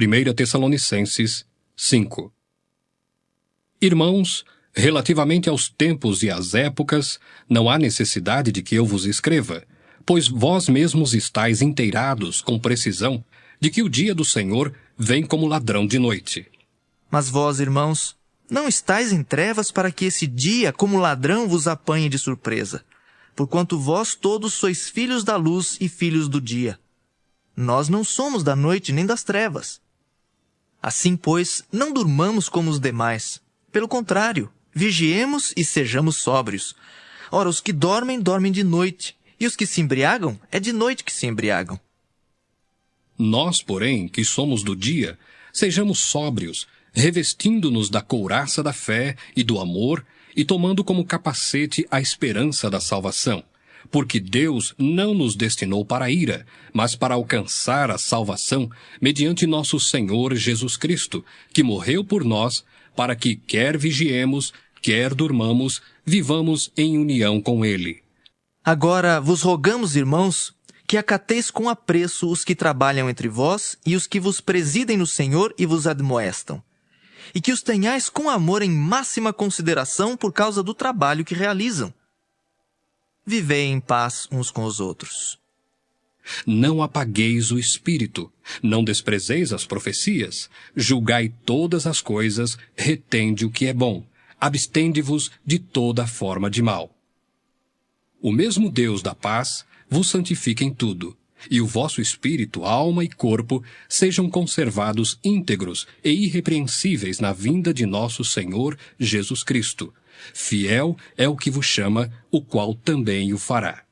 1 Tessalonicenses 5. Irmãos, relativamente aos tempos e às épocas, não há necessidade de que eu vos escreva, pois vós mesmos estáis inteirados com precisão de que o dia do Senhor vem como ladrão de noite. Mas vós, irmãos, não estáis em trevas para que esse dia, como ladrão, vos apanhe de surpresa, porquanto vós todos sois filhos da luz e filhos do dia. Nós não somos da noite nem das trevas. Assim, pois, não durmamos como os demais. Pelo contrário, vigiemos e sejamos sóbrios. Ora, os que dormem, dormem de noite, e os que se embriagam, é de noite que se embriagam. Nós, porém, que somos do dia, sejamos sóbrios, revestindo-nos da couraça da fé e do amor, e tomando como capacete a esperança da salvação. Porque Deus não nos destinou para a ira, mas para alcançar a salvação mediante nosso Senhor Jesus Cristo, que morreu por nós, para que, quer vigiemos, quer durmamos, vivamos em união com Ele. Agora vos rogamos, irmãos, que acateis com apreço os que trabalham entre vós e os que vos presidem no Senhor e vos admoestam, e que os tenhais com amor em máxima consideração por causa do trabalho que realizam. Vivei em paz uns com os outros. Não apagueis o espírito, não desprezeis as profecias, julgai todas as coisas, retende o que é bom, abstende-vos de toda forma de mal. O mesmo Deus da paz vos santifica em tudo, e o vosso espírito, alma e corpo sejam conservados íntegros e irrepreensíveis na vinda de nosso Senhor Jesus Cristo. Fiel é o que vos chama, o qual também o fará.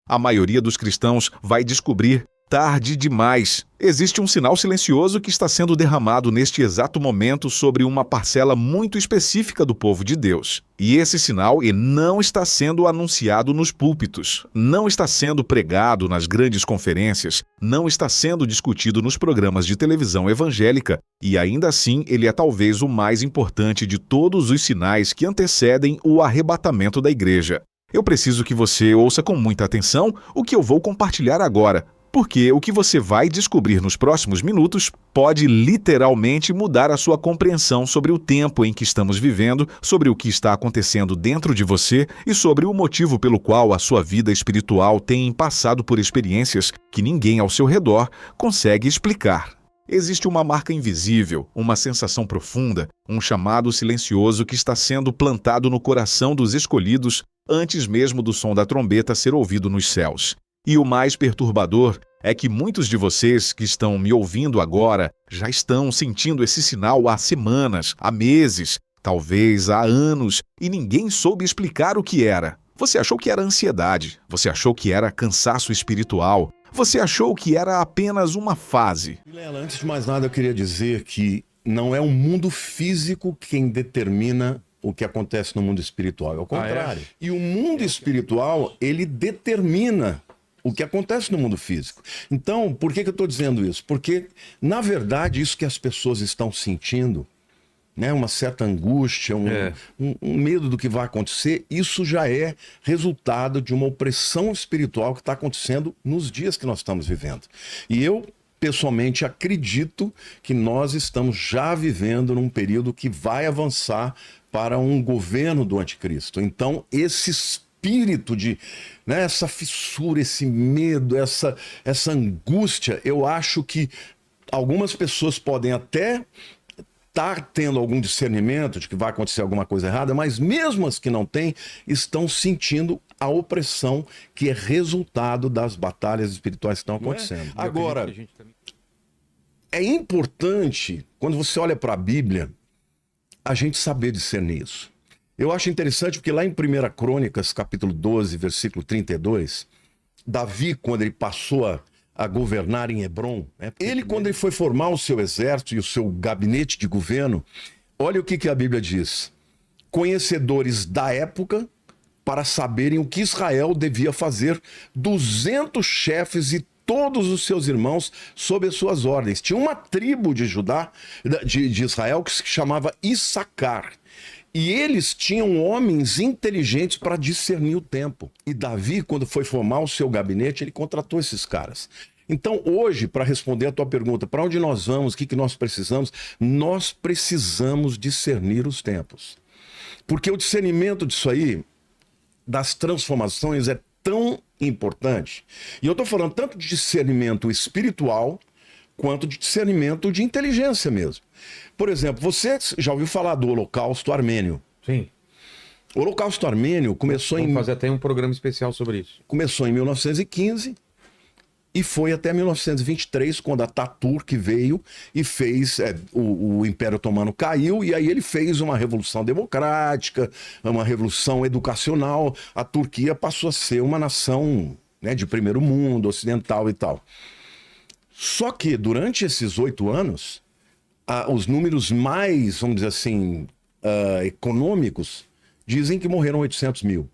A maioria dos cristãos vai descobrir tarde demais. Existe um sinal silencioso que está sendo derramado neste exato momento sobre uma parcela muito específica do povo de Deus. E esse sinal não está sendo anunciado nos púlpitos, não está sendo pregado nas grandes conferências, não está sendo discutido nos programas de televisão evangélica, e ainda assim ele é talvez o mais importante de todos os sinais que antecedem o arrebatamento da igreja. Eu preciso que você ouça com muita atenção o que eu vou compartilhar agora, porque o que você vai descobrir nos próximos minutos pode literalmente mudar a sua compreensão sobre o tempo em que estamos vivendo, sobre o que está acontecendo dentro de você e sobre o motivo pelo qual a sua vida espiritual tem passado por experiências que ninguém ao seu redor consegue explicar. Existe uma marca invisível, uma sensação profunda, um chamado silencioso que está sendo plantado no coração dos escolhidos antes mesmo do som da trombeta ser ouvido nos céus. E o mais perturbador é que muitos de vocês que estão me ouvindo agora já estão sentindo esse sinal há semanas, há meses, talvez há anos, e ninguém soube explicar o que era. Você achou que era ansiedade, você achou que era cansaço espiritual, você achou que era apenas uma fase. Vilela, antes de mais nada eu queria dizer que não é o mundo físico quem determina o que acontece no mundo espiritual, é o contrário. E o mundo espiritual, ele determina o que acontece no mundo físico. Então, por que eu estou dizendo isso? Porque, na verdade, isso que as pessoas estão sentindo, né, uma certa angústia, um medo do que vai acontecer, isso já é resultado de uma opressão espiritual que está acontecendo nos dias que nós estamos vivendo. E eu, pessoalmente, acredito que nós estamos já vivendo num período que vai avançar para um governo do anticristo. Então, esse espírito de, né, essa fissura, esse medo, essa angústia, eu acho que algumas pessoas podem até estar tendo algum discernimento de que vai acontecer alguma coisa errada, mas mesmo as que não têm, estão sentindo a opressão que é resultado das batalhas espirituais que estão acontecendo. Agora, é importante, quando você olha para a Bíblia, a gente saber discernir isso. Eu acho interessante porque lá em 1 Crônicas, capítulo 12, versículo 32, Davi, quando ele passou a governar em Hebrom, ele, quando ele foi formar o seu exército e o seu gabinete de governo, olha o que a Bíblia diz. Conhecedores da época, para saberem o que Israel devia fazer, 200 chefes e todos os seus irmãos sob as suas ordens. Tinha uma tribo de Judá, de Israel, que se chamava Issacar. E eles tinham homens inteligentes para discernir o tempo. E Davi, quando foi formar o seu gabinete, ele contratou esses caras. Então, hoje, para responder a tua pergunta, para onde nós vamos, o que nós precisamos? Nós precisamos discernir os tempos. Porque o discernimento disso aí, das transformações, é tão importante. E eu estou falando tanto de discernimento espiritual, quanto de discernimento de inteligência mesmo. Por exemplo, você já ouviu falar do Holocausto Armênio? Sim. O Holocausto Armênio começou Vamos fazer até um programa especial sobre isso. Começou em 1915 e foi até 1923, quando Ataturk veio e fez... o Império Otomano caiu e aí ele fez uma revolução democrática, uma revolução educacional. A Turquia passou a ser uma nação, né, de primeiro mundo, ocidental e tal. Só que durante esses 8 anos, os números mais, vamos dizer assim, econômicos, dizem que morreram 800 mil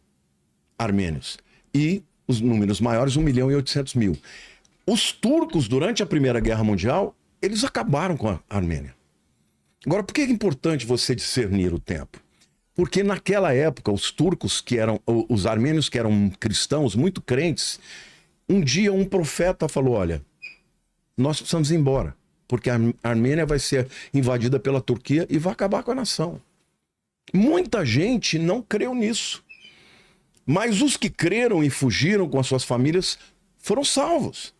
armênios. E os números maiores, 1.800.000. Os turcos, durante a Primeira Guerra Mundial, eles acabaram com a Armênia. Agora, por que é importante você discernir o tempo? Porque naquela época, os turcos, os armênios que eram cristãos, muito crentes, um dia um profeta falou, olha, nós precisamos ir embora, porque a Armênia vai ser invadida pela Turquia e vai acabar com a nação. Muita gente não creu nisso. Mas os que creram e fugiram com as suas famílias foram salvos.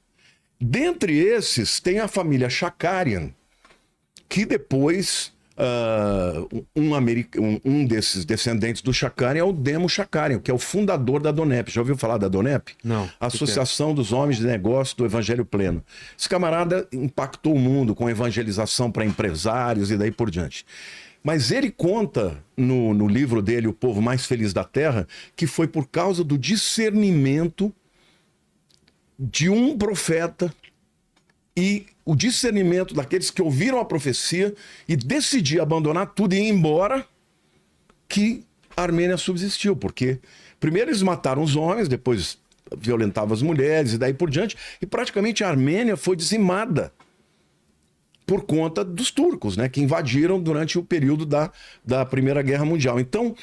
Dentre esses, tem a família Shakarian, que depois, um desses descendentes do Shakarian é o Demo Shakarian, que é o fundador da DONEP. Já ouviu falar da DONEP? Não. Associação dos Homens de Negócio do Evangelho Pleno. Esse camarada impactou o mundo com evangelização para empresários e daí por diante. Mas ele conta no livro dele, O Povo Mais Feliz da Terra, que foi por causa do discernimento de um profeta e o discernimento daqueles que ouviram a profecia e decidiram abandonar tudo e ir embora, que a Armênia subsistiu. Porque primeiro eles mataram os homens, depois violentavam as mulheres e daí por diante, e praticamente a Armênia foi dizimada por conta dos turcos, né, que invadiram durante o período da Primeira Guerra Mundial. Então,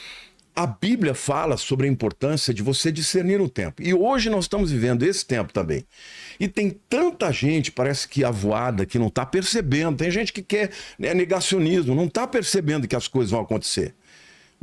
a Bíblia fala sobre a importância de você discernir o tempo. E hoje nós estamos vivendo esse tempo também. E tem tanta gente, parece que avoada, que não está percebendo. Tem gente que quer, né, negacionismo, não está percebendo que as coisas vão acontecer.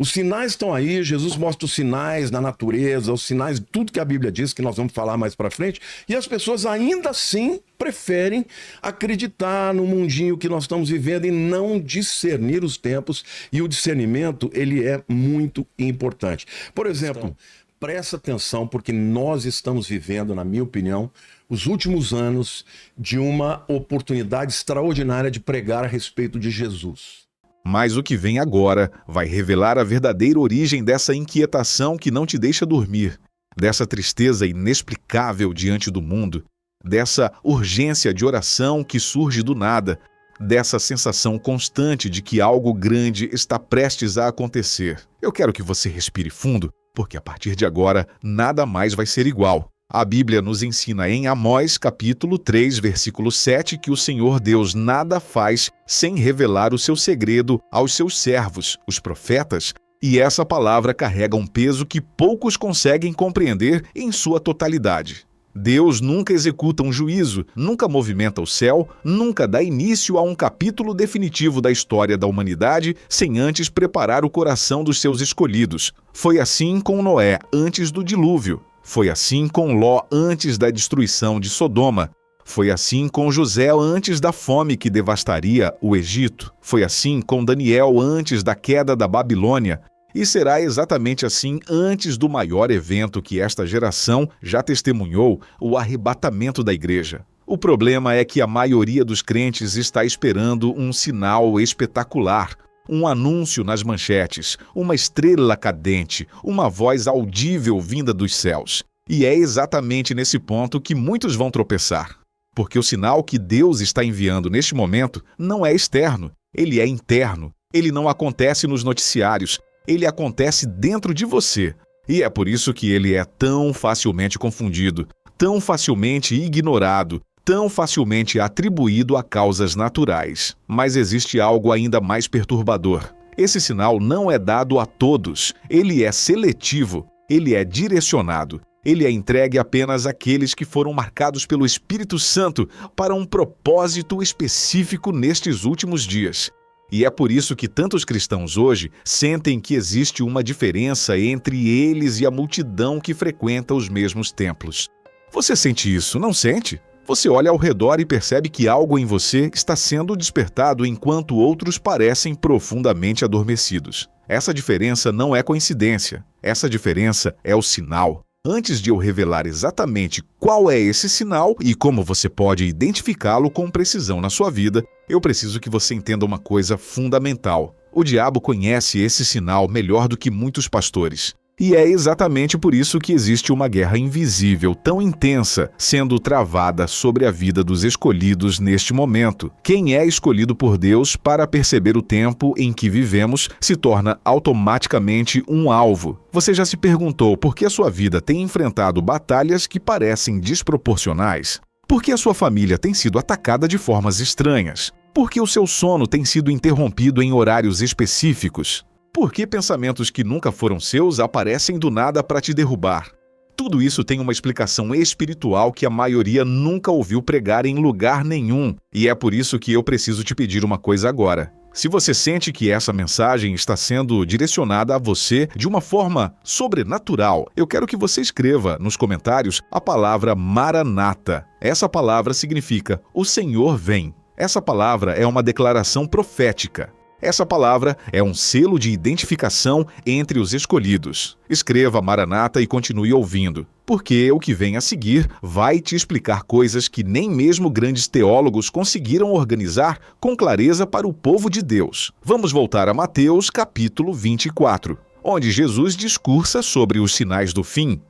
Os sinais estão aí, Jesus mostra os sinais na natureza, os sinais de tudo que a Bíblia diz, que nós vamos falar mais para frente, e as pessoas ainda assim preferem acreditar no mundinho que nós estamos vivendo e não discernir os tempos, e o discernimento, ele é muito importante. Por exemplo, presta atenção, porque nós estamos vivendo, na minha opinião, os últimos anos de uma oportunidade extraordinária de pregar a respeito de Jesus. Mas o que vem agora vai revelar a verdadeira origem dessa inquietação que não te deixa dormir, dessa tristeza inexplicável diante do mundo, dessa urgência de oração que surge do nada, dessa sensação constante de que algo grande está prestes a acontecer. Eu quero que você respire fundo, porque a partir de agora nada mais vai ser igual. A Bíblia nos ensina em Amós, capítulo 3, versículo 7, que o Senhor Deus nada faz sem revelar o seu segredo aos seus servos, os profetas, e essa palavra carrega um peso que poucos conseguem compreender em sua totalidade. Deus nunca executa um juízo, nunca movimenta o céu, nunca dá início a um capítulo definitivo da história da humanidade sem antes preparar o coração dos seus escolhidos. Foi assim com Noé antes do dilúvio. Foi assim com Ló antes da destruição de Sodoma. Foi assim com José antes da fome que devastaria o Egito. Foi assim com Daniel antes da queda da Babilônia. E será exatamente assim antes do maior evento que esta geração já testemunhou, o arrebatamento da igreja. O problema é que a maioria dos crentes está esperando um sinal espetacular, um anúncio nas manchetes, uma estrela cadente, uma voz audível vinda dos céus. E é exatamente nesse ponto que muitos vão tropeçar. Porque o sinal que Deus está enviando neste momento não é externo, ele é interno. Ele não acontece nos noticiários, ele acontece dentro de você. E é por isso que ele é tão facilmente confundido, tão facilmente ignorado, tão facilmente atribuído a causas naturais. Mas existe algo ainda mais perturbador. Esse sinal não é dado a todos, ele é seletivo, ele é direcionado. Ele é entregue apenas àqueles que foram marcados pelo Espírito Santo para um propósito específico nestes últimos dias. E é por isso que tantos cristãos hoje sentem que existe uma diferença entre eles e a multidão que frequenta os mesmos templos. Você sente isso, não sente? Você olha ao redor e percebe que algo em você está sendo despertado enquanto outros parecem profundamente adormecidos. Essa diferença não é coincidência. Essa diferença é o sinal. Antes de eu revelar exatamente qual é esse sinal e como você pode identificá-lo com precisão na sua vida, eu preciso que você entenda uma coisa fundamental. O diabo conhece esse sinal melhor do que muitos pastores. E é exatamente por isso que existe uma guerra invisível tão intensa sendo travada sobre a vida dos escolhidos neste momento. Quem é escolhido por Deus para perceber o tempo em que vivemos se torna automaticamente um alvo. Você já se perguntou por que a sua vida tem enfrentado batalhas que parecem desproporcionais? Por que a sua família tem sido atacada de formas estranhas? Por que o seu sono tem sido interrompido em horários específicos? Por que pensamentos que nunca foram seus aparecem do nada para te derrubar? Tudo isso tem uma explicação espiritual que a maioria nunca ouviu pregar em lugar nenhum. E é por isso que eu preciso te pedir uma coisa agora. Se você sente que essa mensagem está sendo direcionada a você de uma forma sobrenatural, eu quero que você escreva nos comentários a palavra Maranata. Essa palavra significa "O Senhor vem". Essa palavra é uma declaração profética. Essa palavra é um selo de identificação entre os escolhidos. Escreva Maranata e continue ouvindo, porque o que vem a seguir vai te explicar coisas que nem mesmo grandes teólogos conseguiram organizar com clareza para o povo de Deus. Vamos voltar a Mateus capítulo 24, onde Jesus discursa sobre os sinais do fim.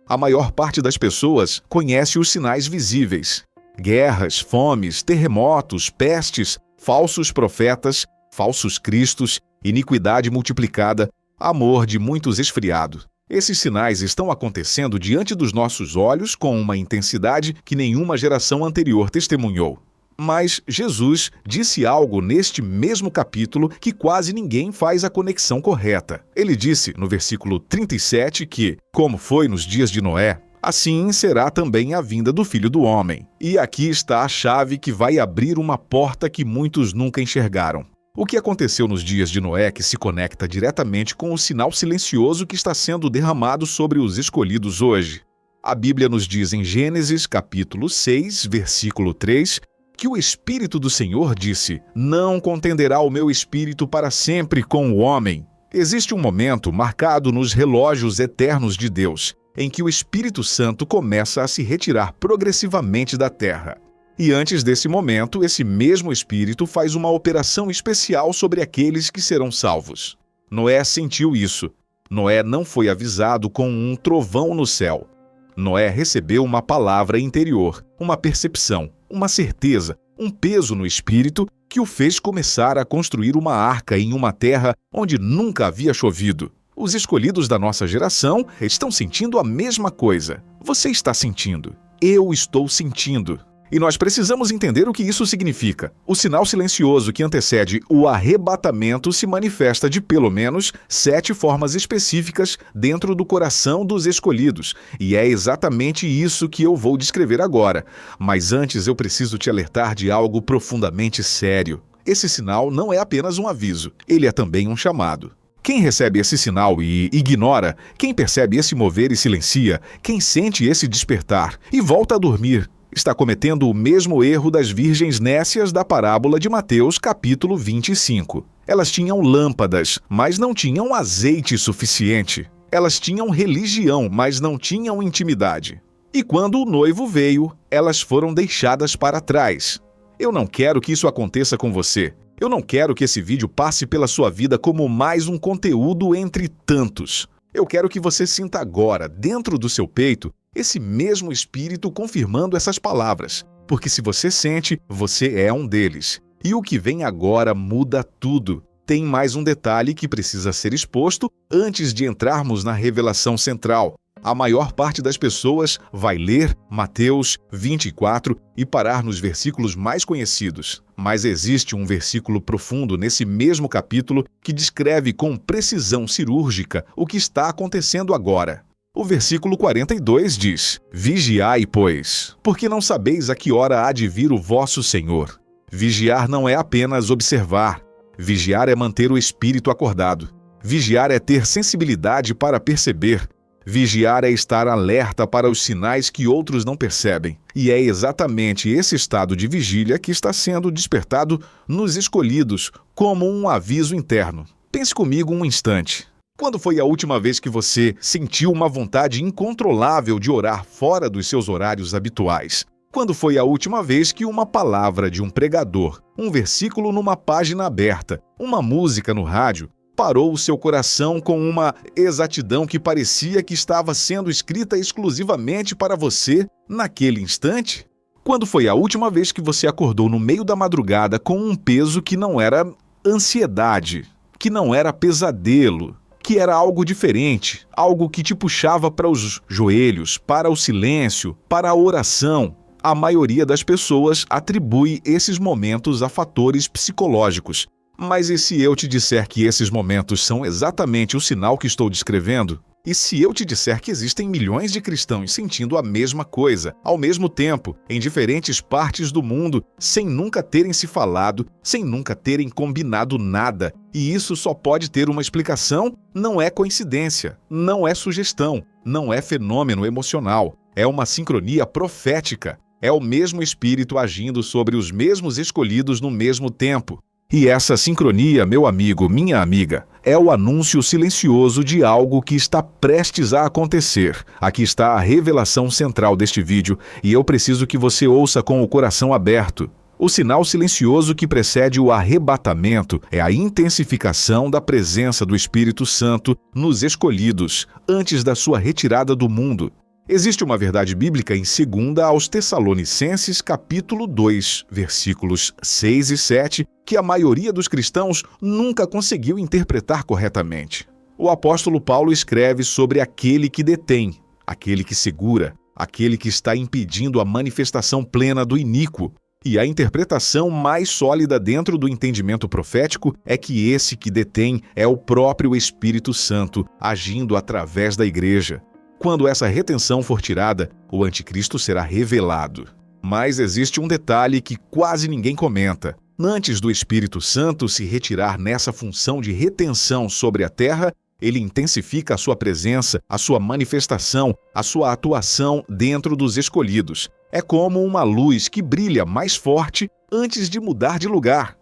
A maior parte das pessoas conhece os sinais visíveis: guerras, fomes, terremotos, pestes, falsos profetas, falsos cristos, iniquidade multiplicada, amor de muitos esfriado. Esses sinais estão acontecendo diante dos nossos olhos com uma intensidade que nenhuma geração anterior testemunhou. Mas Jesus disse algo neste mesmo capítulo que quase ninguém faz a conexão correta. Ele disse, no versículo 37, que, como foi nos dias de Noé, assim será também a vinda do Filho do Homem. E aqui está a chave que vai abrir uma porta que muitos nunca enxergaram. O que aconteceu nos dias de Noé que se conecta diretamente com o sinal silencioso que está sendo derramado sobre os escolhidos hoje? A Bíblia nos diz em Gênesis capítulo 6, versículo 3, que o Espírito do Senhor disse: "Não contenderá o meu Espírito para sempre com o homem." Existe um momento marcado nos relógios eternos de Deus, em que o Espírito Santo começa a se retirar progressivamente da terra. E antes desse momento, esse mesmo Espírito faz uma operação especial sobre aqueles que serão salvos. Noé sentiu isso. Noé não foi avisado com um trovão no céu. Noé recebeu uma palavra interior, uma percepção, uma certeza, um peso no Espírito que o fez começar a construir uma arca em uma terra onde nunca havia chovido. Os escolhidos da nossa geração estão sentindo a mesma coisa. Você está sentindo. Eu estou sentindo. E nós precisamos entender o que isso significa. O sinal silencioso que antecede o arrebatamento se manifesta de pelo menos 7 formas específicas dentro do coração dos escolhidos. E é exatamente isso que eu vou descrever agora. Mas antes eu preciso te alertar de algo profundamente sério. Esse sinal não é apenas um aviso, ele é também um chamado. Quem recebe esse sinal e ignora, quem percebe esse mover e silencia, quem sente esse despertar e volta a dormir, está cometendo o mesmo erro das virgens nécias da parábola de Mateus capítulo 25. Elas tinham lâmpadas, mas não tinham azeite suficiente. Elas tinham religião, mas não tinham intimidade. E quando o noivo veio, elas foram deixadas para trás. Eu não quero que isso aconteça com você. Eu não quero que esse vídeo passe pela sua vida como mais um conteúdo entre tantos. Eu quero que você sinta agora, dentro do seu peito, esse mesmo Espírito confirmando essas palavras. Porque se você sente, você é um deles. E o que vem agora muda tudo. Tem mais um detalhe que precisa ser exposto antes de entrarmos na revelação central. A maior parte das pessoas vai ler Mateus 24 e parar nos versículos mais conhecidos. Mas existe um versículo profundo nesse mesmo capítulo que descreve com precisão cirúrgica o que está acontecendo agora. O versículo 42 diz: Vigiai, pois, porque não sabeis a que hora há de vir o vosso Senhor. Vigiar não é apenas observar. Vigiar é manter o espírito acordado. Vigiar é ter sensibilidade para perceber. Vigiar é estar alerta para os sinais que outros não percebem. E é exatamente esse estado de vigília que está sendo despertado nos escolhidos como um aviso interno. Pense comigo um instante. Quando foi a última vez que você sentiu uma vontade incontrolável de orar fora dos seus horários habituais? Quando foi a última vez que uma palavra de um pregador, um versículo numa página aberta, uma música no rádio, parou o seu coração com uma exatidão que parecia que estava sendo escrita exclusivamente para você naquele instante? Quando foi a última vez que você acordou no meio da madrugada com um peso que não era ansiedade, que não era pesadelo, que era algo diferente, algo que te puxava para os joelhos, para o silêncio, para a oração? A maioria das pessoas atribui esses momentos a fatores psicológicos. Mas e se eu te disser que esses momentos são exatamente o sinal que estou descrevendo? E se eu te disser que existem milhões de cristãos sentindo a mesma coisa, ao mesmo tempo, em diferentes partes do mundo, sem nunca terem se falado, sem nunca terem combinado nada, e isso só pode ter uma explicação? Não é coincidência, não é sugestão, não é fenômeno emocional, é uma sincronia profética. É o mesmo Espírito agindo sobre os mesmos escolhidos no mesmo tempo. E essa sincronia, meu amigo, minha amiga, é o anúncio silencioso de algo que está prestes a acontecer. Aqui está a revelação central deste vídeo e eu preciso que você ouça com o coração aberto. O sinal silencioso que precede o arrebatamento é a intensificação da presença do Espírito Santo nos escolhidos, antes da sua retirada do mundo. Existe uma verdade bíblica em 2 aos Tessalonicenses, capítulo 2, versículos 6 e 7, que a maioria dos cristãos nunca conseguiu interpretar corretamente. O apóstolo Paulo escreve sobre aquele que detém, aquele que segura, aquele que está impedindo a manifestação plena do iníquo. E a interpretação mais sólida dentro do entendimento profético é que esse que detém é o próprio Espírito Santo, agindo através da igreja. Quando essa retenção for tirada, o anticristo será revelado. Mas existe um detalhe que quase ninguém comenta. Antes do Espírito Santo se retirar nessa função de retenção sobre a terra, ele intensifica a sua presença, a sua manifestação, a sua atuação dentro dos escolhidos. É como uma luz que brilha mais forte antes de mudar de lugar.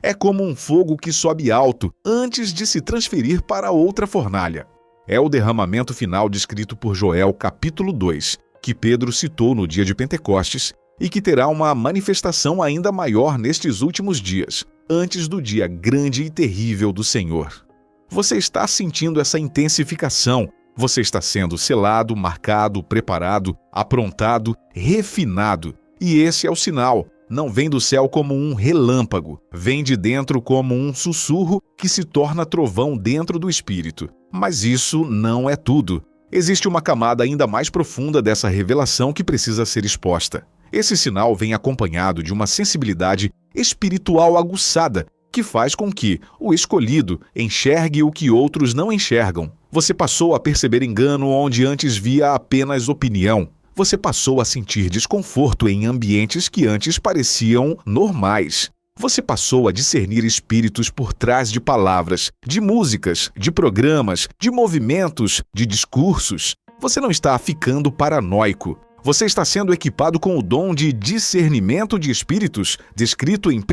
É como um fogo que sobe alto antes de se transferir para outra fornalha. É o derramamento final descrito por Joel, capítulo 2, que Pedro citou no dia de Pentecostes e que terá uma manifestação ainda maior nestes últimos dias, antes do dia grande e terrível do Senhor. Você está sentindo essa intensificação, você está sendo selado, marcado, preparado, aprontado, refinado. E esse é o sinal. Não vem do céu como um relâmpago, vem de dentro como um sussurro que se torna trovão dentro do Espírito. Mas isso não é tudo. Existe uma camada ainda mais profunda dessa revelação que precisa ser exposta. Esse sinal vem acompanhado de uma sensibilidade espiritual aguçada, que faz com que o escolhido enxergue o que outros não enxergam. Você passou a perceber engano onde antes via apenas opinião. Você passou a sentir desconforto em ambientes que antes pareciam normais. Você passou a discernir espíritos por trás de palavras, de músicas, de programas, de movimentos, de discursos. Você não está ficando paranoico. Você está sendo equipado com o dom de discernimento de espíritos, descrito em 1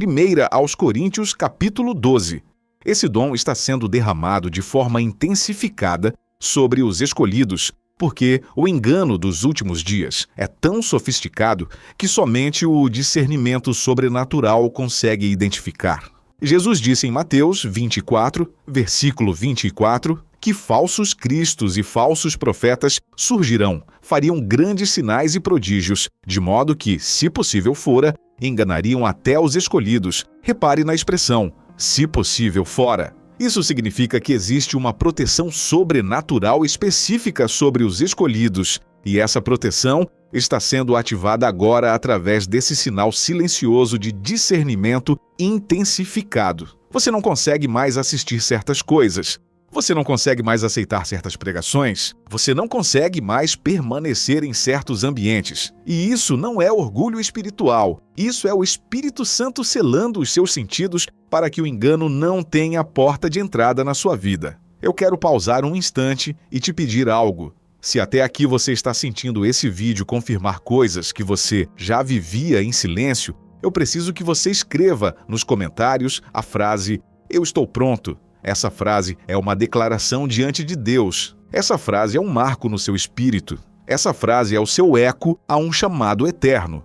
aos Coríntios, capítulo 12. Esse dom está sendo derramado de forma intensificada sobre os escolhidos, porque o engano dos últimos dias é tão sofisticado que somente o discernimento sobrenatural consegue identificar. Jesus disse em Mateus 24, versículo 24, que falsos cristos e falsos profetas surgirão, fariam grandes sinais e prodígios, de modo que, se possível fora, enganariam até os escolhidos. Repare na expressão, se possível fora. Isso significa que existe uma proteção sobrenatural específica sobre os escolhidos, e essa proteção está sendo ativada agora através desse sinal silencioso de discernimento intensificado. Você não consegue mais assistir certas coisas. Você não consegue mais aceitar certas pregações. Você não consegue mais permanecer em certos ambientes. E isso não é orgulho espiritual. Isso é o Espírito Santo selando os seus sentidos para que o engano não tenha porta de entrada na sua vida. Eu quero pausar um instante e te pedir algo. Se até aqui você está sentindo esse vídeo confirmar coisas que você já vivia em silêncio, eu preciso que você escreva nos comentários a frase "Eu estou pronto". Essa frase é uma declaração diante de Deus. Essa frase é um marco no seu espírito. Essa frase é o seu eco a um chamado eterno.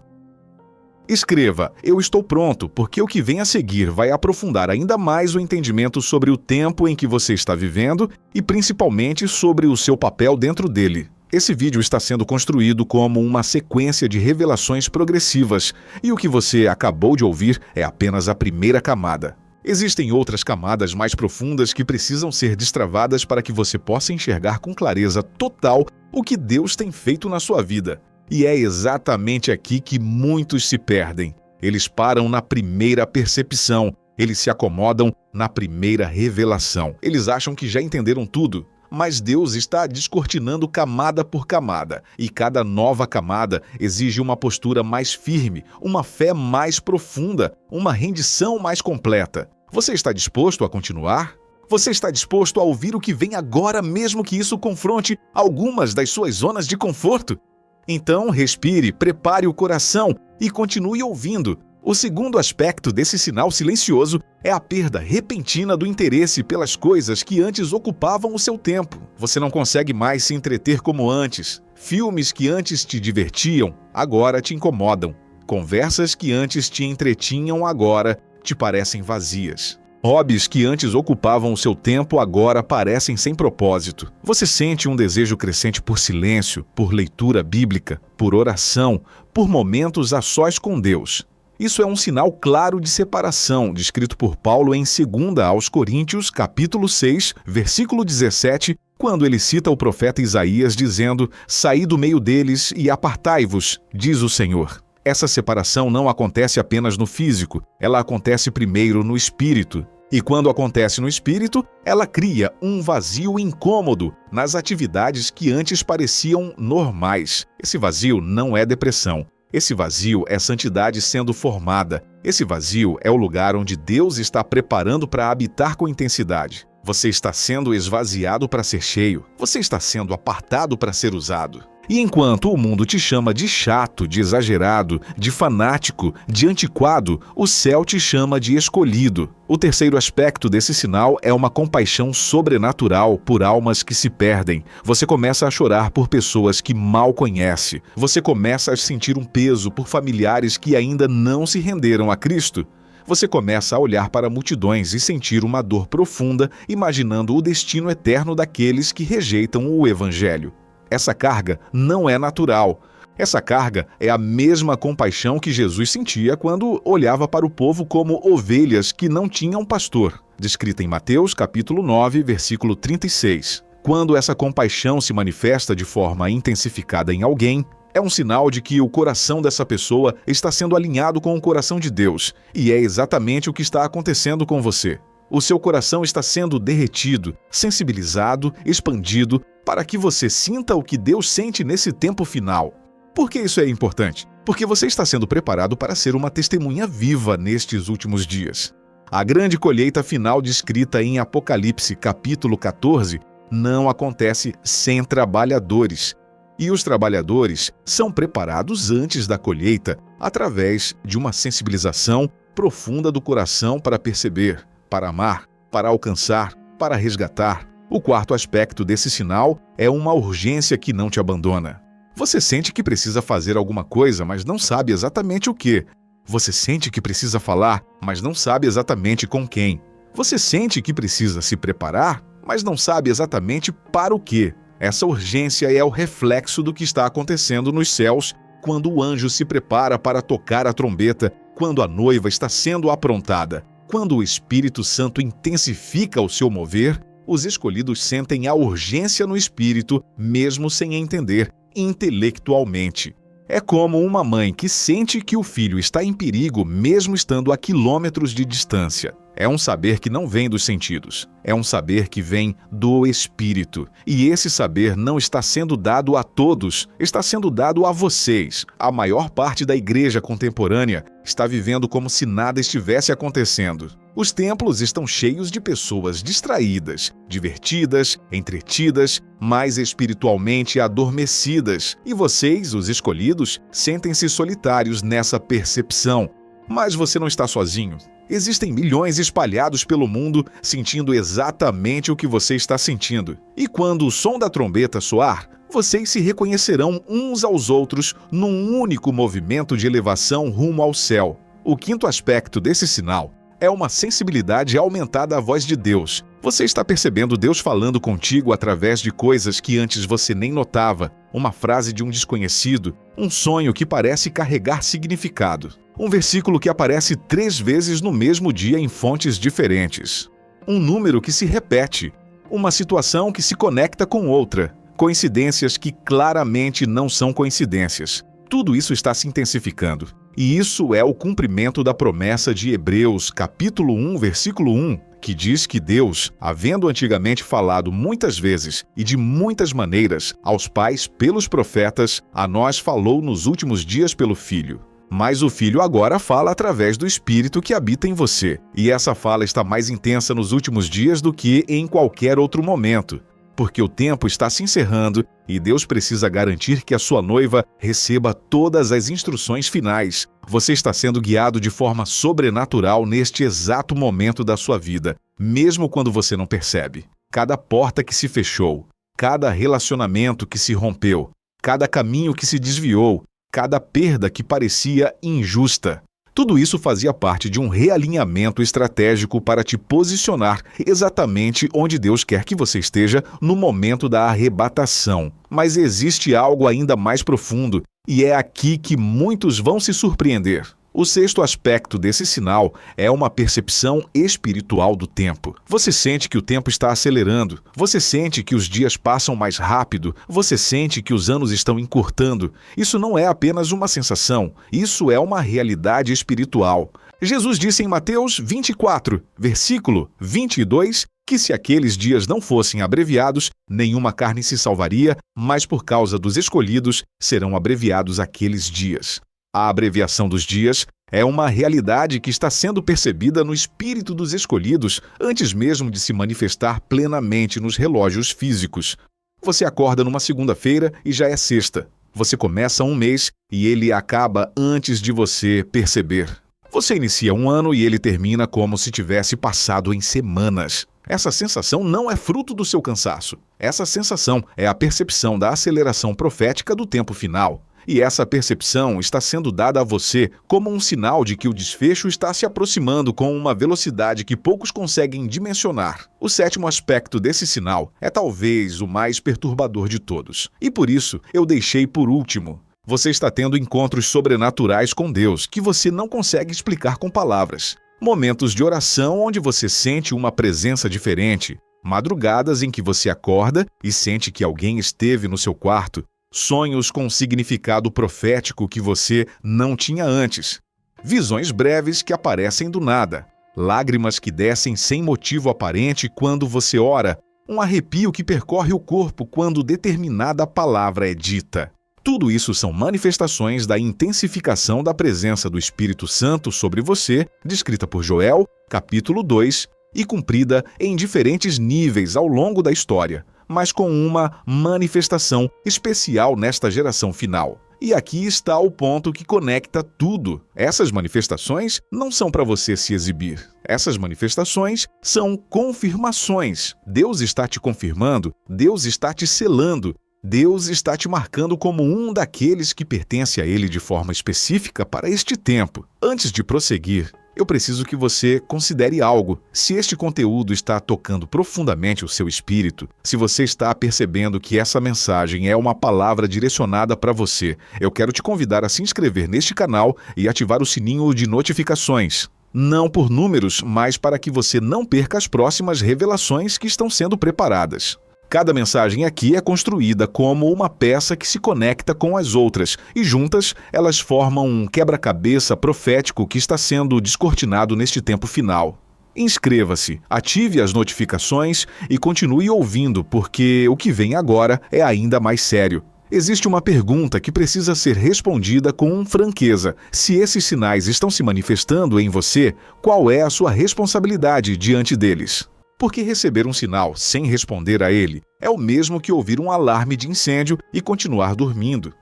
Escreva, eu estou pronto, porque o que vem a seguir vai aprofundar ainda mais o entendimento sobre o tempo em que você está vivendo e principalmente sobre o seu papel dentro dele. Esse vídeo está sendo construído como uma sequência de revelações progressivas, e o que você acabou de ouvir é apenas a primeira camada. Existem outras camadas mais profundas que precisam ser destravadas para que você possa enxergar com clareza total o que Deus tem feito na sua vida. E é exatamente aqui que muitos se perdem. Eles param na primeira percepção, eles se acomodam na primeira revelação. Eles acham que já entenderam tudo, mas Deus está descortinando camada por camada, e cada nova camada exige uma postura mais firme, uma fé mais profunda, uma rendição mais completa. Você está disposto a continuar? Você está disposto a ouvir o que vem agora, mesmo que isso confronte algumas das suas zonas de conforto? Então, respire, prepare o coração e continue ouvindo. O segundo aspecto desse sinal silencioso é a perda repentina do interesse pelas coisas que antes ocupavam o seu tempo. Você não consegue mais se entreter como antes. Filmes que antes te divertiam, agora te incomodam. Conversas que antes te entretinham, agora te parecem vazias. Hobbies que antes ocupavam o seu tempo agora parecem sem propósito. Você sente um desejo crescente por silêncio, por leitura bíblica, por oração, por momentos a sós com Deus. Isso é um sinal claro de separação, descrito por Paulo em 2 aos Coríntios, capítulo 6, versículo 17, quando ele cita o profeta Isaías dizendo: "Saí do meio deles e apartai-vos, diz o Senhor". Essa separação não acontece apenas no físico, ela acontece primeiro no espírito. E quando acontece no espírito, ela cria um vazio incômodo nas atividades que antes pareciam normais. Esse vazio não é depressão. Esse vazio é santidade sendo formada. Esse vazio é o lugar onde Deus está preparando para habitar com intensidade. Você está sendo esvaziado para ser cheio. Você está sendo apartado para ser usado. E enquanto o mundo te chama de chato, de exagerado, de fanático, de antiquado, o céu te chama de escolhido. O terceiro aspecto desse sinal é uma compaixão sobrenatural por almas que se perdem. Você começa a chorar por pessoas que mal conhece. Você começa a sentir um peso por familiares que ainda não se renderam a Cristo. Você começa a olhar para multidões e sentir uma dor profunda, imaginando o destino eterno daqueles que rejeitam o Evangelho. Essa carga não é natural. Essa carga é a mesma compaixão que Jesus sentia quando olhava para o povo como ovelhas que não tinham pastor, descrita em Mateus capítulo 9, versículo 36. Quando essa compaixão se manifesta de forma intensificada em alguém, é um sinal de que o coração dessa pessoa está sendo alinhado com o coração de Deus, e é exatamente o que está acontecendo com você. O seu coração está sendo derretido, sensibilizado, expandido, para que você sinta o que Deus sente nesse tempo final. Por que isso é importante? Porque você está sendo preparado para ser uma testemunha viva nestes últimos dias. A grande colheita final descrita em Apocalipse, capítulo 14, não acontece sem trabalhadores. E os trabalhadores são preparados antes da colheita através de uma sensibilização profunda do coração para perceber, para amar, para alcançar, para resgatar. O quarto aspecto desse sinal é uma urgência que não te abandona. Você sente que precisa fazer alguma coisa, mas não sabe exatamente o que. Você sente que precisa falar, mas não sabe exatamente com quem. Você sente que precisa se preparar, mas não sabe exatamente para o quê. Essa urgência é o reflexo do que está acontecendo nos céus quando o anjo se prepara para tocar a trombeta, quando a noiva está sendo aprontada. Quando o Espírito Santo intensifica o seu mover, os escolhidos sentem a urgência no espírito, mesmo sem entender intelectualmente. É como uma mãe que sente que o filho está em perigo mesmo estando a quilômetros de distância. É um saber que não vem dos sentidos. É um saber que vem do Espírito. E esse saber não está sendo dado a todos, está sendo dado a vocês. A maior parte da igreja contemporânea está vivendo como se nada estivesse acontecendo. Os templos estão cheios de pessoas distraídas, divertidas, entretidas, mas espiritualmente adormecidas. E vocês, os escolhidos, sentem-se solitários nessa percepção. Mas você não está sozinho. Existem milhões espalhados pelo mundo sentindo exatamente o que você está sentindo. E quando o som da trombeta soar, vocês se reconhecerão uns aos outros num único movimento de elevação rumo ao céu. O quinto aspecto desse sinal é uma sensibilidade aumentada à voz de Deus. Você está percebendo Deus falando contigo através de coisas que antes você nem notava, uma frase de um desconhecido, um sonho que parece carregar significado, um versículo que aparece 3 vezes no mesmo dia em fontes diferentes, um número que se repete, uma situação que se conecta com outra, coincidências que claramente não são coincidências. Tudo isso está se intensificando. E isso é o cumprimento da promessa de Hebreus, capítulo 1, versículo 1, que diz que Deus, havendo antigamente falado muitas vezes e de muitas maneiras aos pais pelos profetas, a nós falou nos últimos dias pelo Filho. Mas o Filho agora fala através do Espírito que habita em você. E essa fala está mais intensa nos últimos dias do que em qualquer outro momento. Porque o tempo está se encerrando e Deus precisa garantir que a sua noiva receba todas as instruções finais. Você está sendo guiado de forma sobrenatural neste exato momento da sua vida, mesmo quando você não percebe. Cada porta que se fechou, cada relacionamento que se rompeu, cada caminho que se desviou, cada perda que parecia injusta. Tudo isso fazia parte de um realinhamento estratégico para te posicionar exatamente onde Deus quer que você esteja no momento da arrebatação. Mas existe algo ainda mais profundo, e é aqui que muitos vão se surpreender. O sexto aspecto desse sinal é uma percepção espiritual do tempo. Você sente que o tempo está acelerando, você sente que os dias passam mais rápido, você sente que os anos estão encurtando. Isso não é apenas uma sensação, isso é uma realidade espiritual. Jesus disse em Mateus 24, versículo 22, que se aqueles dias não fossem abreviados, nenhuma carne se salvaria, mas por causa dos escolhidos serão abreviados aqueles dias. A abreviação dos dias é uma realidade que está sendo percebida no espírito dos escolhidos antes mesmo de se manifestar plenamente nos relógios físicos. Você acorda numa segunda-feira e já é sexta. Você começa um mês e ele acaba antes de você perceber. Você inicia um ano e ele termina como se tivesse passado em semanas. Essa sensação não é fruto do seu cansaço. Essa sensação é a percepção da aceleração profética do tempo final. E essa percepção está sendo dada a você como um sinal de que o desfecho está se aproximando com uma velocidade que poucos conseguem dimensionar. O sétimo aspecto desse sinal é talvez o mais perturbador de todos. E por isso eu deixei por último. Você está tendo encontros sobrenaturais com Deus que você não consegue explicar com palavras. Momentos de oração onde você sente uma presença diferente. Madrugadas em que você acorda e sente que alguém esteve no seu quarto. Sonhos com significado profético que você não tinha antes. Visões breves que aparecem do nada. Lágrimas que descem sem motivo aparente quando você ora. Um arrepio que percorre o corpo quando determinada palavra é dita. Tudo isso são manifestações da intensificação da presença do Espírito Santo sobre você, descrita por Joel, capítulo 2, e cumprida em diferentes níveis ao longo da história, mas com uma manifestação especial nesta geração final. E aqui está o ponto que conecta tudo. Essas manifestações não são para você se exibir. Essas manifestações são confirmações. Deus está te confirmando, Deus está te selando, Deus está te marcando como um daqueles que pertence a Ele de forma específica para este tempo. Antes de prosseguir, eu preciso que você considere algo. Se este conteúdo está tocando profundamente o seu espírito, se você está percebendo que essa mensagem é uma palavra direcionada para você, eu quero te convidar a se inscrever neste canal e ativar o sininho de notificações. Não por números, mas para que você não perca as próximas revelações que estão sendo preparadas. Cada mensagem aqui é construída como uma peça que se conecta com as outras, e juntas elas formam um quebra-cabeça profético que está sendo descortinado neste tempo final. Inscreva-se, ative as notificações e continue ouvindo, porque o que vem agora é ainda mais sério. Existe uma pergunta que precisa ser respondida com franqueza. Se esses sinais estão se manifestando em você, qual é a sua responsabilidade diante deles? Porque receber um sinal sem responder a ele é o mesmo que ouvir um alarme de incêndio e continuar dormindo.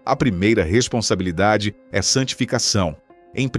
A primeira responsabilidade é santificação. Em 1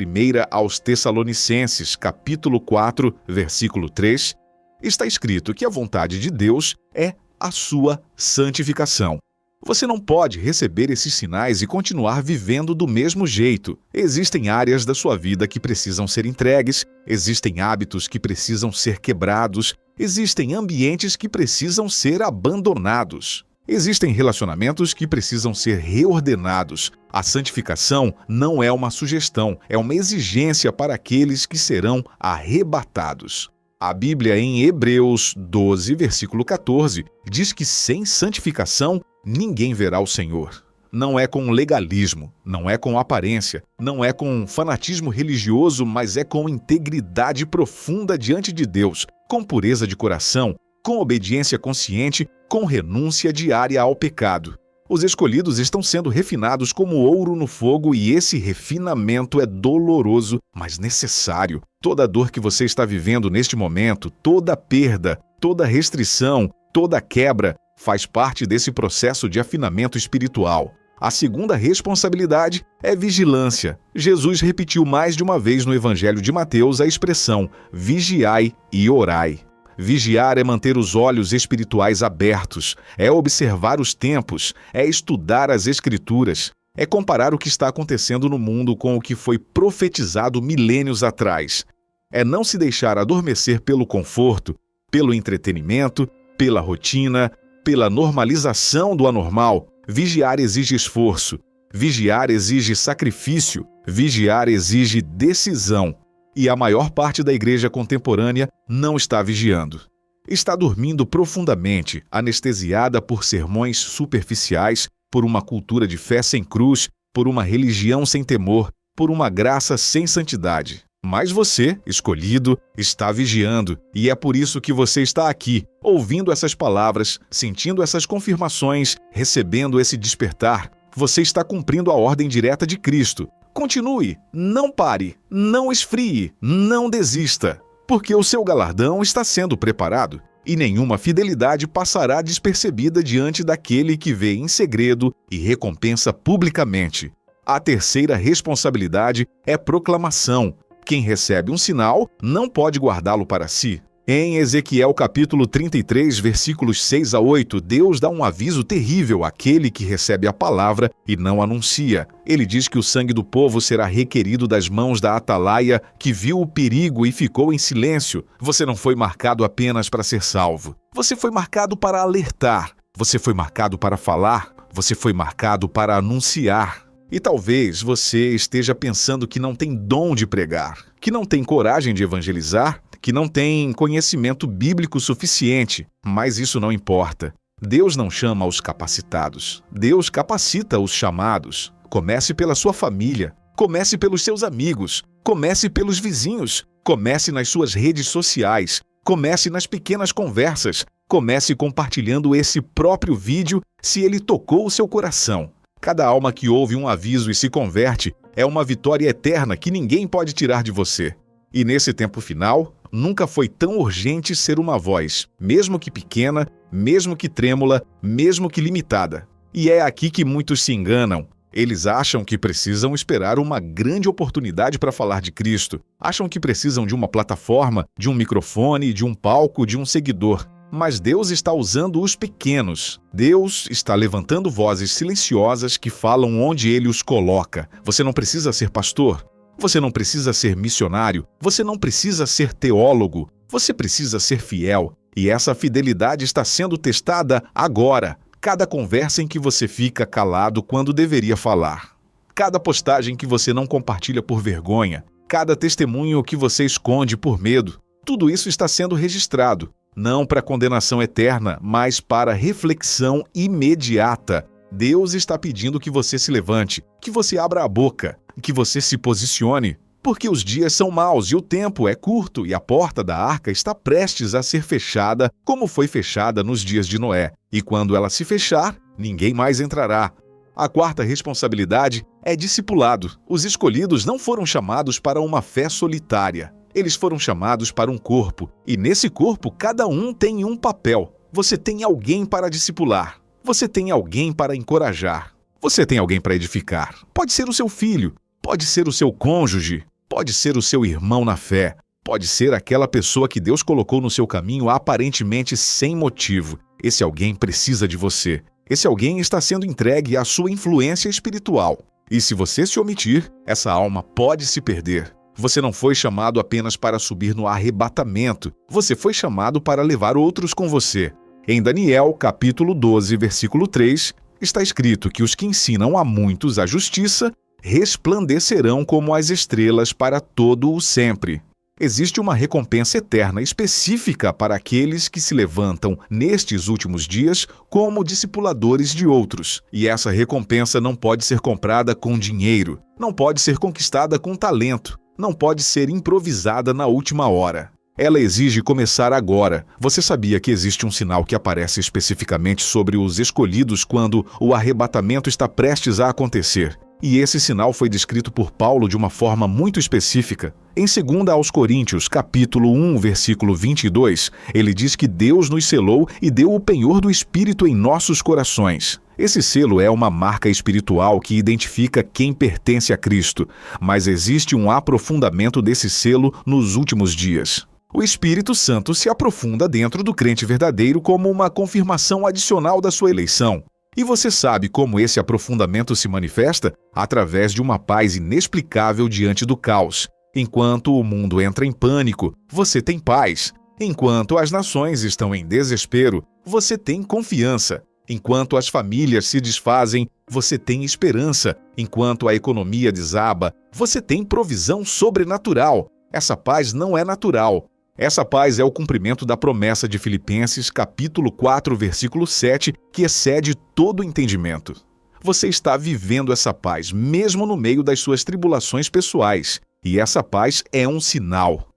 aos Tessalonicenses, capítulo 4, versículo 3, está escrito que a vontade de Deus é a sua santificação. Você não pode receber esses sinais e continuar vivendo do mesmo jeito. Existem áreas da sua vida que precisam ser entregues, existem hábitos que precisam ser quebrados, existem ambientes que precisam ser abandonados. Existem relacionamentos que precisam ser reordenados. A santificação não é uma sugestão, é uma exigência para aqueles que serão arrebatados. A Bíblia, em Hebreus 12, versículo 14, diz que sem santificação ninguém verá o Senhor. Não é com legalismo, não é com aparência, não é com fanatismo religioso, mas é com integridade profunda diante de Deus, com pureza de coração, com obediência consciente, com renúncia diária ao pecado. Os escolhidos estão sendo refinados como ouro no fogo e esse refinamento é doloroso, mas necessário. Toda dor que você está vivendo neste momento, toda perda, toda restrição, toda quebra, faz parte desse processo de afinamento espiritual. A segunda responsabilidade é vigilância. Jesus repetiu mais de uma vez no Evangelho de Mateus a expressão vigiai e orai. Vigiar é manter os olhos espirituais abertos, é observar os tempos, é estudar as Escrituras, é comparar o que está acontecendo no mundo com o que foi profetizado milênios atrás. É não se deixar adormecer pelo conforto, pelo entretenimento, pela rotina, pela normalização do anormal. Vigiar exige esforço, vigiar exige sacrifício, vigiar exige decisão. E a maior parte da igreja contemporânea não está vigiando. Está dormindo profundamente, anestesiada por sermões superficiais, por uma cultura de fé sem cruz, por uma religião sem temor, por uma graça sem santidade. Mas você, escolhido, está vigiando, e é por isso que você está aqui, ouvindo essas palavras, sentindo essas confirmações, recebendo esse despertar. Você está cumprindo a ordem direta de Cristo. Continue, não pare, não esfrie, não desista, porque o seu galardão está sendo preparado e nenhuma fidelidade passará despercebida diante daquele que vê em segredo e recompensa publicamente. A terceira responsabilidade é proclamação. Quem recebe um sinal não pode guardá-lo para si. Em Ezequiel capítulo 33, versículos 6 a 8, Deus dá um aviso terrível àquele que recebe a palavra e não anuncia. Ele diz que o sangue do povo será requerido das mãos da atalaia que viu o perigo e ficou em silêncio. Você não foi marcado apenas para ser salvo. Você foi marcado para alertar. Você foi marcado para falar. Você foi marcado para anunciar. E talvez você esteja pensando que não tem dom de pregar, que não tem coragem de evangelizar, que não tem conhecimento bíblico suficiente, mas isso não importa. Deus não chama os capacitados. Deus capacita os chamados. Comece pela sua família, comece pelos seus amigos, comece pelos vizinhos, comece nas suas redes sociais, comece nas pequenas conversas, comece compartilhando esse próprio vídeo se ele tocou o seu coração. Cada alma que ouve um aviso e se converte é uma vitória eterna que ninguém pode tirar de você. E nesse tempo final, nunca foi tão urgente ser uma voz, mesmo que pequena, mesmo que trêmula, mesmo que limitada. E é aqui que muitos se enganam. Eles acham que precisam esperar uma grande oportunidade para falar de Cristo. Acham que precisam de uma plataforma, de um microfone, de um palco, de um seguidor. Mas Deus está usando os pequenos. Deus está levantando vozes silenciosas que falam onde Ele os coloca. Você não precisa ser pastor. Você não precisa ser missionário. Você não precisa ser teólogo. Você precisa ser fiel. E essa fidelidade está sendo testada agora. Cada conversa em que você fica calado quando deveria falar. Cada postagem que você não compartilha por vergonha. cada testemunho que você esconde por medo. Tudo isso está sendo registrado, não para condenação eterna, mas para reflexão imediata. Deus está pedindo que você se levante, que você abra a boca, que você se posicione, porque os dias são maus e o tempo é curto e a porta da arca está prestes a ser fechada, como foi fechada nos dias de Noé. E quando ela se fechar, ninguém mais entrará. A quarta responsabilidade é discipulado. Os escolhidos não foram chamados para uma fé solitária. Eles foram chamados para um corpo, e nesse corpo cada um tem um papel. Você tem alguém para discipular. Você tem alguém para encorajar. Você tem alguém para edificar. Pode ser o seu filho, pode ser o seu cônjuge, pode ser o seu irmão na fé, pode ser aquela pessoa que Deus colocou no seu caminho aparentemente sem motivo. Esse alguém precisa de você. Esse alguém está sendo entregue à sua influência espiritual. E se você se omitir, essa alma pode se perder. Você não foi chamado apenas para subir no arrebatamento. Você foi chamado para levar outros com você. Em Daniel, capítulo 12, versículo 3, está escrito que os que ensinam a muitos a justiça resplandecerão como as estrelas para todo o sempre. Existe uma recompensa eterna específica para aqueles que se levantam nestes últimos dias como discipuladores de outros. E essa recompensa não pode ser comprada com dinheiro, não pode ser conquistada com talento, não pode ser improvisada na última hora. Ela exige começar agora. Você sabia que existe um sinal que aparece especificamente sobre os escolhidos quando o arrebatamento está prestes a acontecer? E esse sinal foi descrito por Paulo de uma forma muito específica. Em 2 aos Coríntios, capítulo 1, versículo 22, ele diz que Deus nos selou e deu o penhor do Espírito em nossos corações. Esse selo é uma marca espiritual que identifica quem pertence a Cristo, mas existe um aprofundamento desse selo nos últimos dias. O Espírito Santo se aprofunda dentro do crente verdadeiro como uma confirmação adicional da sua eleição. E você sabe como esse aprofundamento se manifesta? Através de uma paz inexplicável diante do caos. Enquanto o mundo entra em pânico, você tem paz. Enquanto as nações estão em desespero, você tem confiança. Enquanto as famílias se desfazem, você tem esperança. Enquanto a economia desaba, você tem provisão sobrenatural. Essa paz não é natural. Essa paz é o cumprimento da promessa de Filipenses, capítulo 4, versículo 7, que excede todo entendimento. Você está vivendo essa paz, mesmo no meio das suas tribulações pessoais. E essa paz é um sinal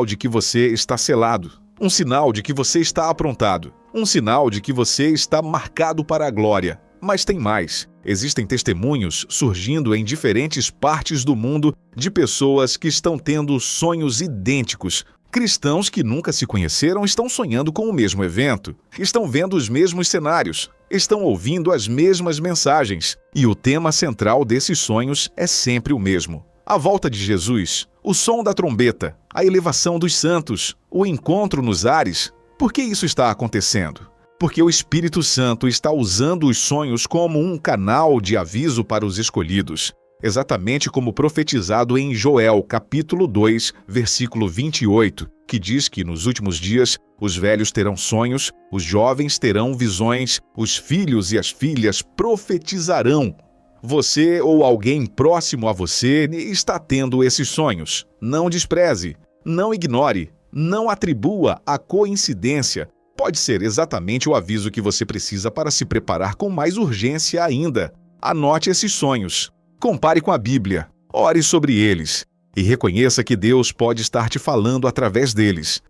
de que você está selado, um sinal de que você está aprontado, um sinal de que você está marcado para a glória. Mas tem mais. Existem testemunhos surgindo em diferentes partes do mundo de pessoas que estão tendo sonhos idênticos. Cristãos que nunca se conheceram estão sonhando com o mesmo evento, estão vendo os mesmos cenários, estão ouvindo as mesmas mensagens. E o tema central desses sonhos é sempre o mesmo: a volta de Jesus, o som da trombeta, a elevação dos santos, o encontro nos ares. Por que isso está acontecendo? Porque o Espírito Santo está usando os sonhos como um canal de aviso para os escolhidos. Exatamente como profetizado em Joel, capítulo 2, versículo 28, que diz que nos últimos dias os velhos terão sonhos, os jovens terão visões, os filhos e as filhas profetizarão. Você ou alguém próximo a você está tendo esses sonhos. Não despreze, não ignore, não atribua a coincidência. Pode ser exatamente o aviso que você precisa para se preparar com mais urgência ainda. Anote esses sonhos. Compare com a Bíblia, ore sobre eles e reconheça que Deus pode estar te falando através deles.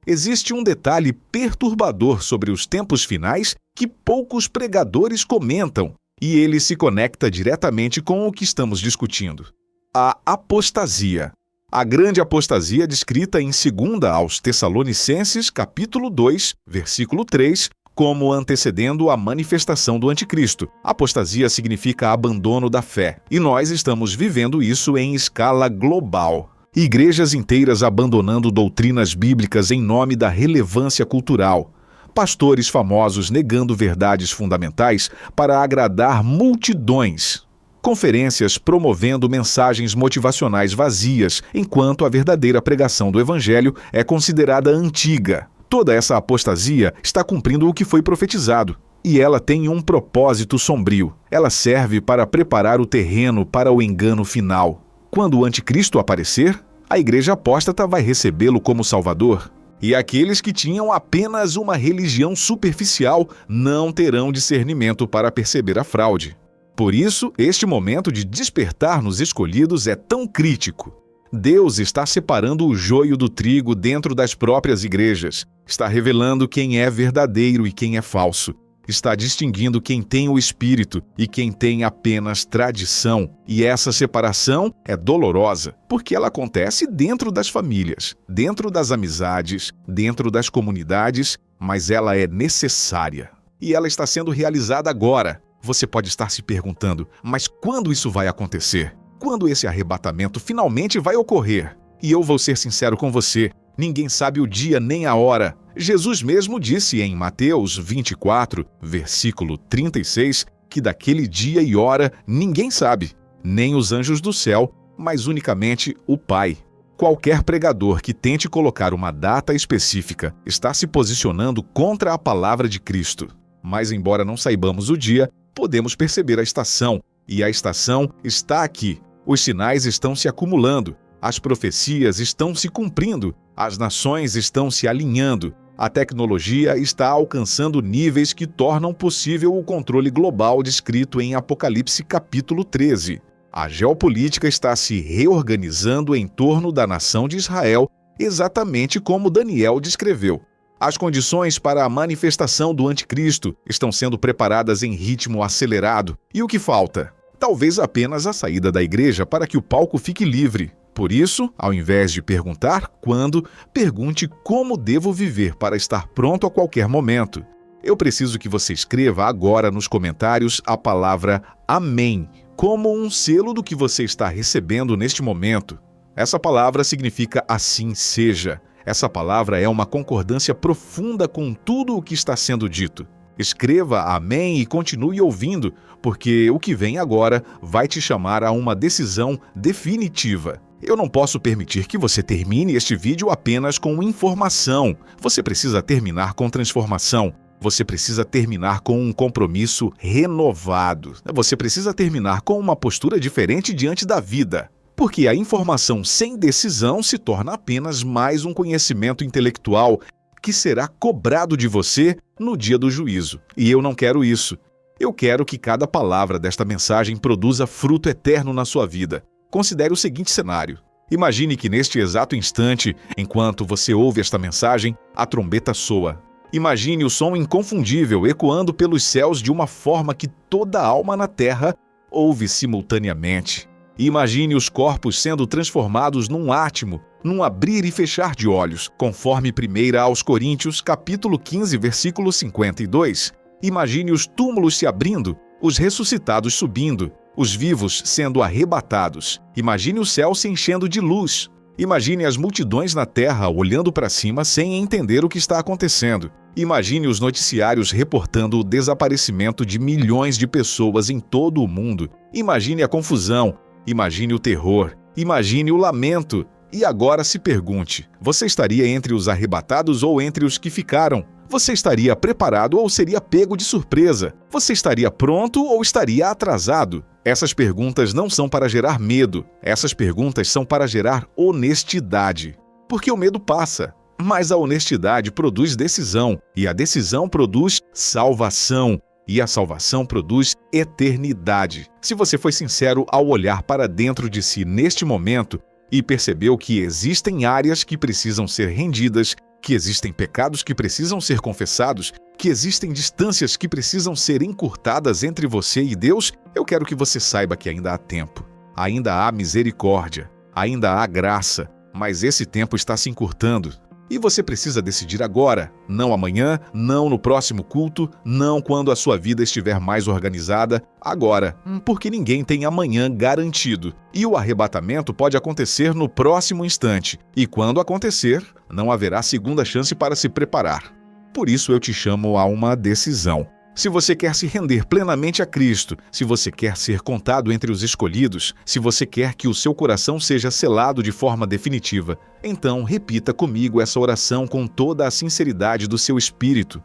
Existe um detalhe perturbador sobre os tempos finais que poucos pregadores comentam, e ele se conecta diretamente com o que estamos discutindo: a apostasia. A grande apostasia descrita em 2 aos Tessalonicenses, capítulo 2, versículo 3, como antecedendo a manifestação do anticristo. Apostasia significa abandono da fé, e nós estamos vivendo isso em escala global. Igrejas inteiras abandonando doutrinas bíblicas em nome da relevância cultural. Pastores famosos negando verdades fundamentais para agradar multidões. Conferências promovendo mensagens motivacionais vazias, enquanto a verdadeira pregação do Evangelho é considerada antiga. Toda essa apostasia está cumprindo o que foi profetizado. E ela tem um propósito sombrio. Ela serve para preparar o terreno para o engano final. Quando o anticristo aparecer, a igreja apóstata vai recebê-lo como Salvador. E aqueles que tinham apenas uma religião superficial não terão discernimento para perceber a fraude. Por isso, este momento de despertar nos escolhidos é tão crítico. Deus está separando o joio do trigo dentro das próprias igrejas. Está revelando quem é verdadeiro e quem é falso. Está distinguindo quem tem o Espírito e quem tem apenas tradição. E essa separação é dolorosa, porque ela acontece dentro das famílias, dentro das amizades, dentro das comunidades, mas ela é necessária. E ela está sendo realizada agora. Você pode estar se perguntando, mas quando isso vai acontecer? Quando esse arrebatamento finalmente vai ocorrer? E eu vou ser sincero com você, ninguém sabe o dia nem a hora. Jesus mesmo disse em Mateus 24, versículo 36, que daquele dia e hora ninguém sabe, nem os anjos do céu, mas unicamente o Pai. Qualquer pregador que tente colocar uma data específica está se posicionando contra a palavra de Cristo. Mas embora não saibamos o dia, podemos perceber a estação, e a estação está aqui. Os sinais estão se acumulando, as profecias estão se cumprindo, as nações estão se alinhando, a tecnologia está alcançando níveis que tornam possível o controle global descrito em Apocalipse capítulo 13. A geopolítica está se reorganizando em torno da nação de Israel, exatamente como Daniel descreveu. As condições para a manifestação do anticristo estão sendo preparadas em ritmo acelerado. E o que falta? Talvez apenas a saída da igreja para que o palco fique livre. Por isso, ao invés de perguntar quando, pergunte como devo viver para estar pronto a qualquer momento. Eu preciso que você escreva agora nos comentários a palavra Amém, como um selo do que você está recebendo neste momento. Essa palavra significa assim seja. Essa palavra é uma concordância profunda com tudo o que está sendo dito. Escreva amém e continue ouvindo, porque o que vem agora vai te chamar a uma decisão definitiva. Eu não posso permitir que você termine este vídeo apenas com informação. Você precisa terminar com transformação. Você precisa terminar com um compromisso renovado. Você precisa terminar com uma postura diferente diante da vida. Porque a informação sem decisão se torna apenas mais um conhecimento intelectual que será cobrado de você no dia do juízo. E eu não quero isso. Eu quero que cada palavra desta mensagem produza fruto eterno na sua vida. Considere o seguinte cenário. Imagine que neste exato instante, enquanto você ouve esta mensagem, a trombeta soa. Imagine o som inconfundível ecoando pelos céus de uma forma que toda alma na terra ouve simultaneamente. Imagine os corpos sendo transformados num átimo, num abrir e fechar de olhos, conforme 1 aos Coríntios, capítulo 15, versículo 52. Imagine os túmulos se abrindo, os ressuscitados subindo, os vivos sendo arrebatados. Imagine o céu se enchendo de luz. Imagine as multidões na terra olhando para cima sem entender o que está acontecendo. Imagine os noticiários reportando o desaparecimento de milhões de pessoas em todo o mundo. Imagine a confusão. Imagine o terror, imagine o lamento. E agora se pergunte, você estaria entre os arrebatados ou entre os que ficaram? Você estaria preparado ou seria pego de surpresa? Você estaria pronto ou estaria atrasado? Essas perguntas não são para gerar medo, essas perguntas são para gerar honestidade. Porque o medo passa, mas a honestidade produz decisão, e a decisão produz salvação. E a salvação produz eternidade. Se você foi sincero ao olhar para dentro de si neste momento e percebeu que existem áreas que precisam ser rendidas, que existem pecados que precisam ser confessados, que existem distâncias que precisam ser encurtadas entre você e Deus, eu quero que você saiba que ainda há tempo. Ainda há misericórdia, ainda há graça, mas esse tempo está se encurtando. E você precisa decidir agora, não amanhã, não no próximo culto, não quando a sua vida estiver mais organizada, agora, porque ninguém tem amanhã garantido. E o arrebatamento pode acontecer no próximo instante, e quando acontecer, não haverá segunda chance para se preparar. Por isso eu te chamo a uma decisão. Se você quer se render plenamente a Cristo, se você quer ser contado entre os escolhidos, se você quer que o seu coração seja selado de forma definitiva, então repita comigo essa oração com toda a sinceridade do seu espírito.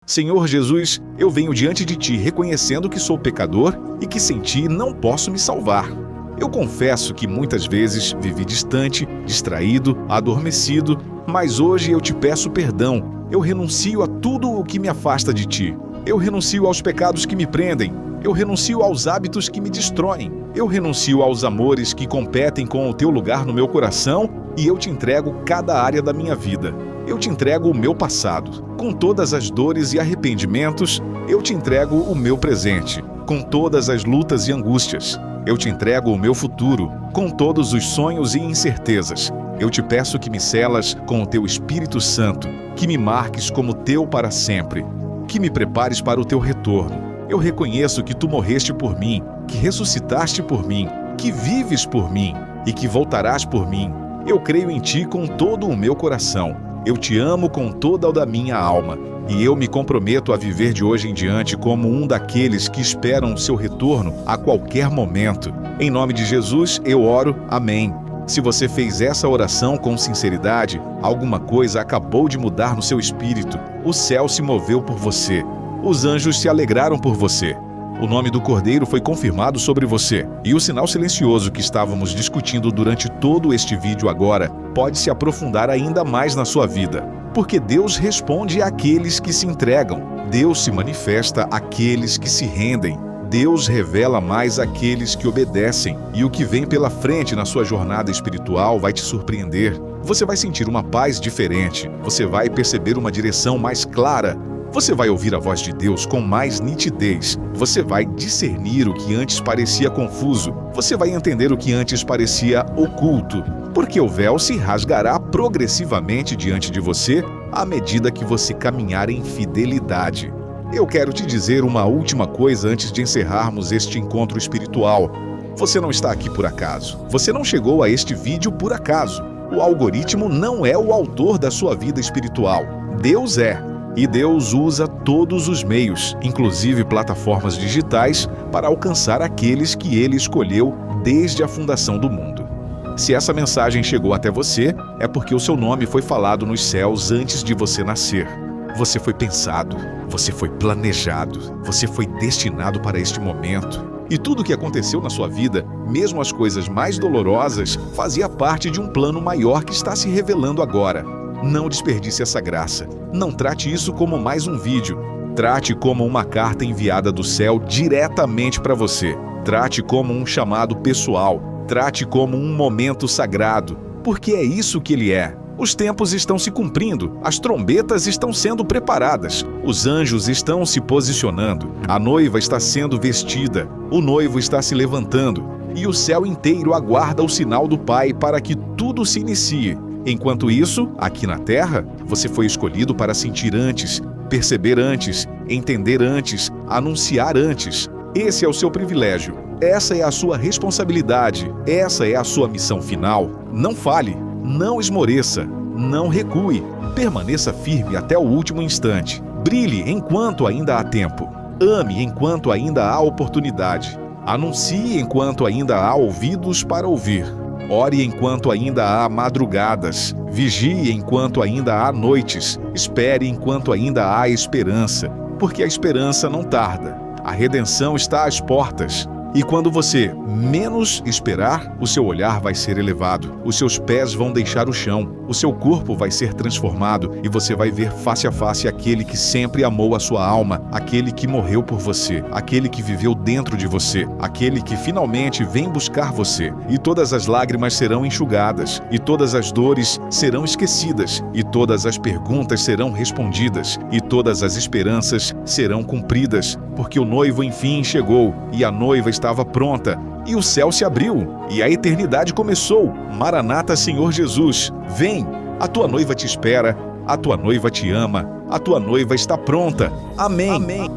Senhor Jesus, eu venho diante de Ti reconhecendo que sou pecador e que sem Ti não posso me salvar. Eu confesso que muitas vezes vivi distante, distraído, adormecido, mas hoje eu te peço perdão. Eu renuncio a tudo o que me afasta de ti. Eu renuncio aos pecados que me prendem. Eu renuncio aos hábitos que me destroem. Eu renuncio aos amores que competem com o teu lugar no meu coração e eu te entrego cada área da minha vida. Eu te entrego o meu passado. Com todas as dores e arrependimentos, eu te entrego o meu presente. Com todas as lutas e angústias, eu te entrego o meu futuro. Com todos os sonhos e incertezas, eu te peço que me selas com o teu Espírito Santo, que me marques como teu para sempre, que me prepares para o teu retorno. Eu reconheço que tu morreste por mim, que ressuscitaste por mim, que vives por mim e que voltarás por mim. Eu creio em ti com todo o meu coração. Eu te amo com toda a da minha alma. E eu me comprometo a viver de hoje em diante como um daqueles que esperam o seu retorno a qualquer momento. Em nome de Jesus, eu oro. Amém. Se você fez essa oração com sinceridade, alguma coisa acabou de mudar no seu espírito. O céu se moveu por você. Os anjos se alegraram por você. O nome do Cordeiro foi confirmado sobre você. E o sinal silencioso que estávamos discutindo durante todo este vídeo agora pode se aprofundar ainda mais na sua vida. Porque Deus responde àqueles que se entregam. Deus se manifesta àqueles que se rendem. Deus revela mais àqueles que obedecem. E o que vem pela frente na sua jornada espiritual vai te surpreender. Você vai sentir uma paz diferente. Você vai perceber uma direção mais clara. Você vai ouvir a voz de Deus com mais nitidez. Você vai discernir o que antes parecia confuso. Você vai entender o que antes parecia oculto. Porque o véu se rasgará progressivamente diante de você à medida que você caminhar em fidelidade. Eu quero te dizer uma última coisa antes de encerrarmos este encontro espiritual. Você não está aqui por acaso. Você não chegou a este vídeo por acaso. O algoritmo não é o autor da sua vida espiritual. Deus é. E Deus usa todos os meios, inclusive plataformas digitais, para alcançar aqueles que Ele escolheu desde a fundação do mundo. Se essa mensagem chegou até você, é porque o seu nome foi falado nos céus antes de você nascer. Você foi pensado, você foi planejado, você foi destinado para este momento. E tudo o que aconteceu na sua vida, mesmo as coisas mais dolorosas, fazia parte de um plano maior que está se revelando agora. Não desperdice essa graça. Não trate isso como mais um vídeo. Trate como uma carta enviada do céu diretamente para você. Trate como um chamado pessoal. Trate como um momento sagrado. Porque é isso que ele é. Os tempos estão se cumprindo. As trombetas estão sendo preparadas. Os anjos estão se posicionando. A noiva está sendo vestida. O noivo está se levantando. E o céu inteiro aguarda o sinal do Pai para que tudo se inicie. Enquanto isso, aqui na Terra, você foi escolhido para sentir antes, perceber antes, entender antes, anunciar antes. Esse é o seu privilégio. Essa é a sua responsabilidade. Essa é a sua missão final. Não falhe, não esmoreça, não recue. Permaneça firme até o último instante. Brilhe enquanto ainda há tempo. Ame enquanto ainda há oportunidade. Anuncie enquanto ainda há ouvidos para ouvir. Ore enquanto ainda há madrugadas. Vigie enquanto ainda há noites. Espere enquanto ainda há esperança. Porque a esperança não tarda. A redenção está às portas. E quando você menos esperar, o seu olhar vai ser elevado, os seus pés vão deixar o chão, o seu corpo vai ser transformado e você vai ver face a face aquele que sempre amou a sua alma, aquele que morreu por você, aquele que viveu dentro de você, aquele que finalmente vem buscar você. E todas as lágrimas serão enxugadas, e todas as dores serão esquecidas, e todas as perguntas serão respondidas, e todas as esperanças serão cumpridas, porque o noivo enfim chegou, e a noiva estava pronta, e o céu se abriu, e a eternidade começou. Maranata, Senhor Jesus, vem! A tua noiva te espera, a tua noiva te ama, a tua noiva está pronta. Amém. Amém.